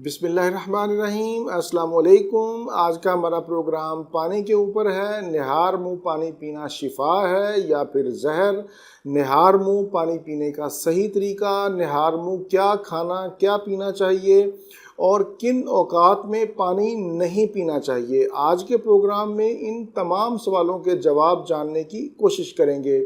बिस्मिल्लाहिर्रहमानिर्रहीम। अस्सलाम वालेकुम। आज का हमारा प्रोग्राम पानी के ऊपर है। निहार मुँह पानी पीना शिफा है या फिर जहर। निहार मुँह पानी पीने का सही तरीका, निहार मुँह क्या खाना क्या पीना चाहिए और किन औकात में पानी नहीं पीना चाहिए। आज के प्रोग्राम में इन तमाम सवालों के जवाब जानने की कोशिश करेंगे।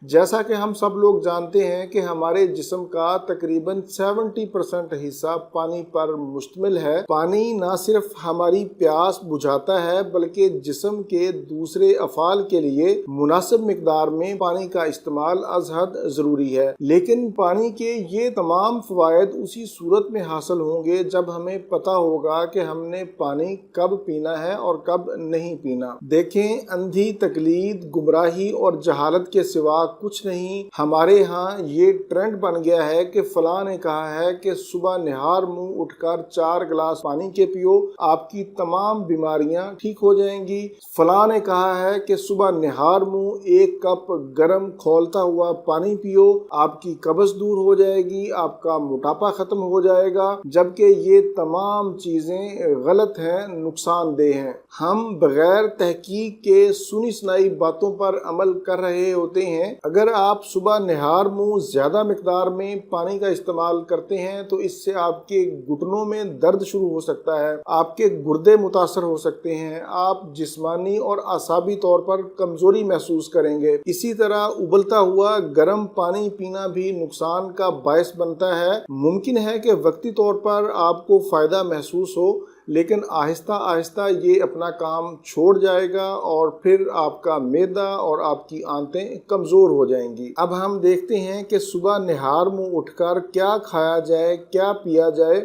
जैसा कि हम सब लोग जानते हैं कि हमारे जिस्म का तकरीबन 70% हिस्सा पानी पर मुश्तमिल है। पानी ना सिर्फ हमारी प्यास बुझाता है बल्कि जिस्म के दूसरे अफ़ाल के लिए मुनासिब मिकदार में पानी का इस्तेमाल अज़ हद ज़रूरी है। लेकिन पानी के ये तमाम फ़वाइद उसी सूरत में हासिल होंगे जब हमें पता होगा कि हमने पानी कब पीना है और कब नहीं पीना। देखें, अंधी तकलीद, गुमराही और जहालत के सिवा कुछ नहीं। हमारे यहाँ ये ट्रेंड बन गया है कि फलां ने कहा है कि सुबह निहार मुंह उठकर 4 गिलास पानी के पियो, आपकी तमाम बीमारियां ठीक हो जाएंगी। फलां ने कहा है कि सुबह निहार मुंह 1 कप गर्म खौलता हुआ पानी पियो, आपकी कब्ज दूर हो जाएगी, आपका मोटापा खत्म हो जाएगा। जबकि ये तमाम चीजें गलत हैं, नुकसानदेह हैं। हम बगैर तहकीक के सुनी सुनाई बातों पर अमल कर रहे होते हैं। अगर आप सुबह निहार मुंह ज्यादा मिकदार में पानी का इस्तेमाल करते हैं तो इससे आपके घुटनों में दर्द शुरू हो सकता है, आपके गुर्दे मुतासर हो सकते हैं, आप जिस्मानी और आसाबी तौर पर कमजोरी महसूस करेंगे। इसी तरह उबलता हुआ गर्म पानी पीना भी नुकसान का बायस बनता है। मुमकिन है कि वक्ती तौर पर आपको फायदा महसूस हो, लेकिन आहिस्ता आहिस्ता ये अपना काम छोड़ जाएगा और फिर आपका मैदा और आपकी आंतें कमज़ोर हो जाएंगी। अब हम देखते हैं कि सुबह निहार मुंह उठकर क्या खाया जाए, क्या पिया जाए।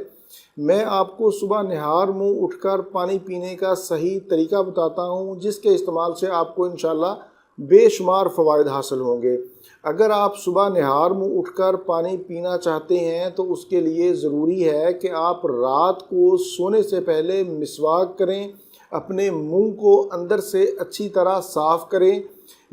मैं आपको सुबह निहार मुंह उठकर पानी पीने का सही तरीका बताता हूँ, जिसके इस्तेमाल से आपको इंशाल्लाह बेशुमार फ़वाइद हासिल होंगे। अगर आप सुबह निहार मुंह उठकर पानी पीना चाहते हैं तो उसके लिए ज़रूरी है कि आप रात को सोने से पहले मिसवाक करें, अपने मुंह को अंदर से अच्छी तरह साफ़ करें।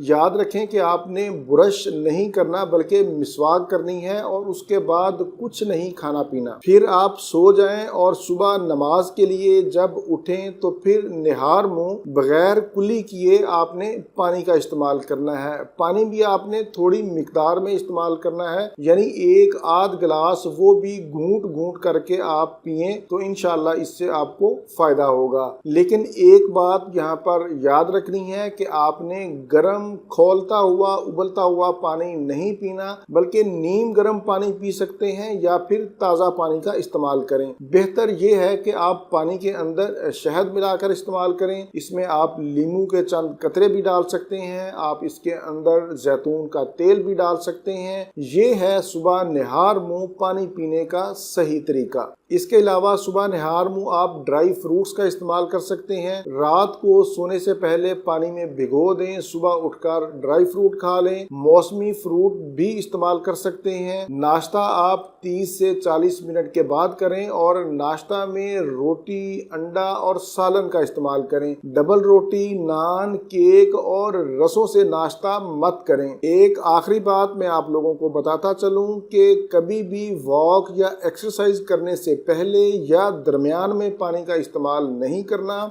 याद रखें कि आपने ब्रश नहीं करना बल्कि मिसवाक करनी है और उसके बाद कुछ नहीं खाना पीना। फिर आप सो जाएं और सुबह नमाज के लिए जब उठें तो फिर निहार मुंह बगैर कुल्ली किए आपने पानी का इस्तेमाल करना है। पानी भी आपने थोड़ी मिकदार में इस्तेमाल करना है, यानी 1 आध गिलास, वो भी घूंट घूंट करके आप पिएं तो इंशाल्लाह इससे आपको फ़ायदा होगा। लेकिन एक बात यहाँ पर याद रखनी है कि आपने गर्म खौलता हुआ उबलता हुआ पानी नहीं पीना बल्कि नीम गर्म पानी पी सकते हैं या फिर ताज़ा पानी का इस्तेमाल करें। बेहतर ये है कि आप पानी के अंदर शहद मिलाकर इस्तेमाल करें। इसमें आप नींबू के चंद कतरे भी डाल सकते हैं, आप इसके अंदर जैतून का तेल भी डाल सकते हैं। ये है सुबह निहार मुंह पानी पीने का सही तरीका। इसके अलावा सुबह निहार मुंह आप ड्राई फ्रूट्स का इस्तेमाल कर सकते हैं। रात को सोने से पहले पानी में भिगो दें, सुबह उठकर ड्राई फ्रूट खा लें। मौसमी फ्रूट भी इस्तेमाल कर सकते हैं। नाश्ता आप 30 से 40 मिनट के बाद करें और नाश्ता में रोटी, अंडा और सालन का इस्तेमाल करें। डबल रोटी, नान, केक और रसों से नाश्ता मत करें। एक आखिरी बात मैं आप लोगों को बताता चलूं कि कभी भी वॉक या एक्सरसाइज करने से पहले या दरमियान में पानी का इस्तेमाल नहीं करना।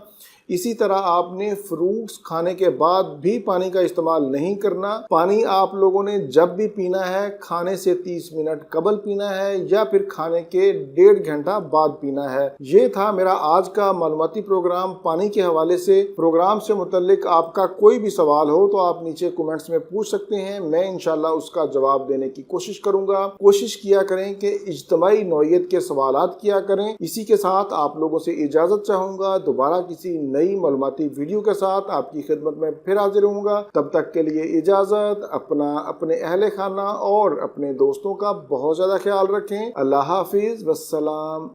इसी तरह आपने फ्रूट्स खाने के बाद भी पानी का इस्तेमाल नहीं करना। पानी आप लोगों ने जब भी पीना है खाने से 30 मिनट कबल पीना है या फिर खाने के 1.5 घंटा बाद पीना है। ये था मेरा आज का मालूमाती प्रोग्राम पानी के हवाले से। प्रोग्राम से मुतल्लिक आपका कोई भी सवाल हो तो आप नीचे कमेंट्स में पूछ सकते हैं, मैं इंशाल्लाह उसका जवाब देने की कोशिश करूंगा। कोशिश किया करें कि इज्तिमाई नौइयत के सवालात किया करें। इसी के साथ आप लोगों से इजाज़त चाहूँगा। दोबारा किसी नई मालूमाती वीडियो के साथ आपकी खिदमत में फिर हाजिर होऊंगा। तब तक के लिए इजाज़त। अपना, अपने अहले खाना और अपने दोस्तों का बहुत ज़्यादा ख्याल रखें। अल्लाह हाफिज़, वस्सलाम।